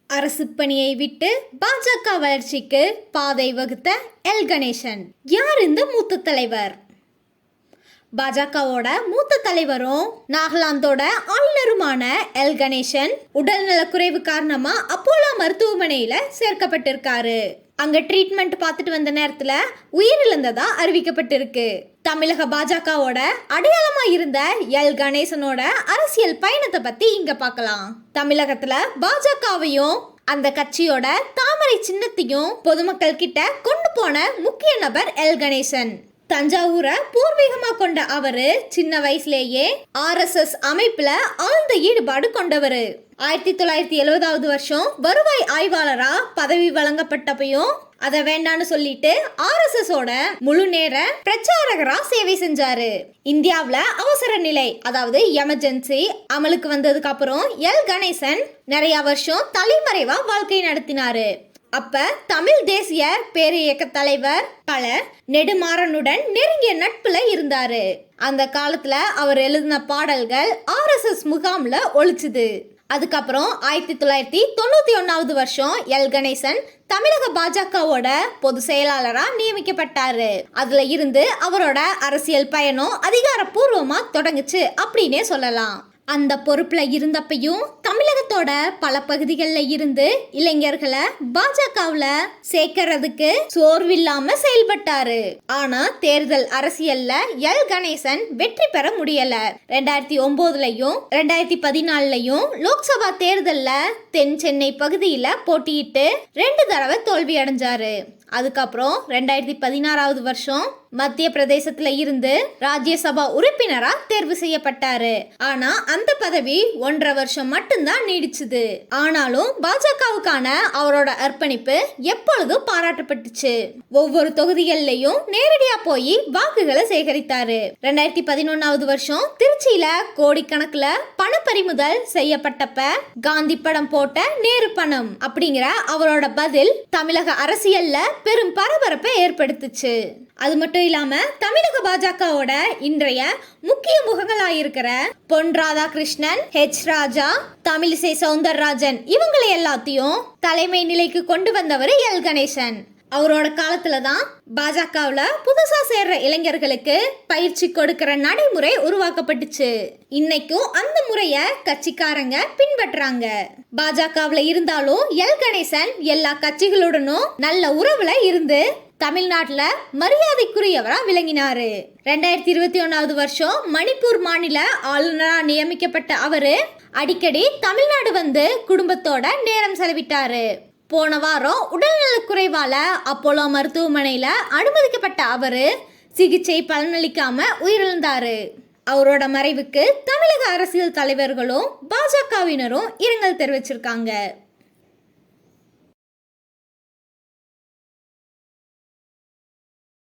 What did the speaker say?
அரசு பணியை விட்டு பாஜக வளர்ச்சிக்கு பாதை வகுத்த எல் கணேசன். யார் இந்த மூத்த தலைவர்? பாஜகவோட மூத்த தலைவரும் நாகாலாந்தோட ஆளுநருமான எல் கணேசன் உடல்நலக்குறைவு காரணமா அப்போலோ மருத்துவமனையில சேர்க்கப்பட்டிருக்காரு. அங்க ட்ரீட்மெண்ட் பார்த்துட்டு வந்த நேரத்துல உயிரிழந்ததா அறிவிக்கப்பட்டிருக்கு. தமிழக பாஜகவோட அடையாளமா இருந்த எல் கணேசனோட அரசியல் பயணத்தை பத்தி இங்க பார்க்கலாம். தமிழகத்துல பாஜகவையும் அந்த கட்சியோட தாமரை சின்னத்தையும் பொதுமக்கள் கிட்ட கொண்டு போன முக்கிய நபர் எல் கணேசன். தஞ்சாவூரை பூர்வீகமா கொண்ட அவரு சின்ன வயசுலேயே RSS அமைப்புல ஆழ்ந்த ஈடுபாடு கொண்டவரு. 1970வது வருஷம் வருவாய் ஆய்வாளரா பதவி வழங்கப்பட்டப்பையும் அதை வேண்டான்னு சொல்லிட்டு RSS ஓட முழு நேர பிரச்சாரகரா சேவை செஞ்சாரு. இந்தியாவில் அவசர நிலை அதாவது எமர்ஜென்சி அமலுக்கு வந்ததுக்கு அப்புறம் எல் கணேசன் நிறைய வருஷம் தலைமறைவா வாழ்க்கை நடத்தினாரு. அப்ப தமிழ் தேசிய பேரியக்க தலைவர் பல நெடுமாறனுடன் நெருங்கிய நட்புல இருந்தாரு. அந்த காலத்துல அவர் எழுதின பாடல்கள் RSS முகாம்ல ஒழிச்சுது. அதுக்கப்புறம் 1991வது வருஷம் எல் கணேசன் தமிழக பாஜகவோட பொது செயலாளரா நியமிக்கப்பட்டாரு. அதுல இருந்து அவரோட அரசியல் பயணம் அதிகாரப்பூர்வமா தொடங்குச்சு அப்படின்னே சொல்லலாம். அந்த பொறுப்புல இருந்தப்பையும் தமிழகத்தோட பல பகுதிகளில் இருந்து இளைஞர்களை பாஜகவுல சேர்க்கறதுக்கு சோர்வில்லாம செயல்பட்டாரு. ஆனா தேர்தல் அரசியல்ல எல் கணேசன் வெற்றி பெற முடியல. 2009லயும் 2014லயும் லோக்சபா தேர்தல்ல தென் சென்னை பகுதியில போட்டியிட்டு 2 தடவை தோல்வி அடைஞ்சாரு. அதுக்கப்புறம் 2016வது வருஷம் மத்திய பிரதேசத்துல இருந்து ராஜ்யசபா உறுப்பினரா தேர்வு செய்யப்பட்டாரு. ஆனா அந்த பதவி 1.5 வருஷம் மட்டும்தான் நீடிச்சுது. ஆனாலும் பாஜகவுக்கான அவரோட அர்ப்பணிப்பு எப்பொழுதும் பாராட்டப்பட்டுச்சு. ஒவ்வொரு தொகுதிகளிலையும் நேரடியா போய் வாக்குகளை சேகரித்தாரு. 2011வது வருஷம் திருச்சியில கோடிக்கணக்குல பண பறிமுதல் செய்யப்பட்டப்ப காந்தி படம் போட்ட நேரு பணம் அப்படிங்கிற அவரோட பதில் தமிழக அரசியல்ல பெரும் பரபரப்பை ஏற்படுத்துச்சு. அது மட்டும் இல்லாம தமிழக பாஜகவோட இன்றைய முக்கிய முகங்களாயிருக்கிற பொன் ராதாகிருஷ்ணன், H ராஜா, தமிழிசை சவுந்தரராஜன் இவங்களை எல்லாத்தையும் தலைமை நிலைக்கு கொண்டு வந்தவர் எல் கணேசன். அவரோட காலத்துல தான் பாஜகவுல புதுசா சேர்ற இளைஞர்களுக்கு பயிற்சி கொடுக்கிற நடைமுறை உருவாக்கப்பட்டுச்சு. இன்னைக்கும் அந்த முறைய கட்சிக்காரங்க பின்பற்றாங்க. பாஜகவுல இருந்தாலும் எல் கணேசன் எல்லா கட்சிகளுடனும் நல்ல உறவுல இருந்து தமிழ்நாட்டுல மரியாதைக்குரியவரா விளங்கினாரு. 2021வது வருஷம் மணிப்பூர் மாநில ஆளுநரா நியமிக்கப்பட்ட அவரு அடிக்கடி தமிழ்நாடு வந்து குடும்பத்தோட நேரம் செலவிட்டாரு. போன வாரம் உடல்நலக்குறைவால அப்போலோ மருத்துவமனையில அனுமதிக்கப்பட்ட அவரு சிகிச்சை பலனளிக்காம உயிரிழந்தாரு. அவரோட மறைவுக்கு தமிழக அரசியல் தலைவர்களும் பாஜகவினரும் இரங்கல் தெரிவிச்சிருக்காங்க.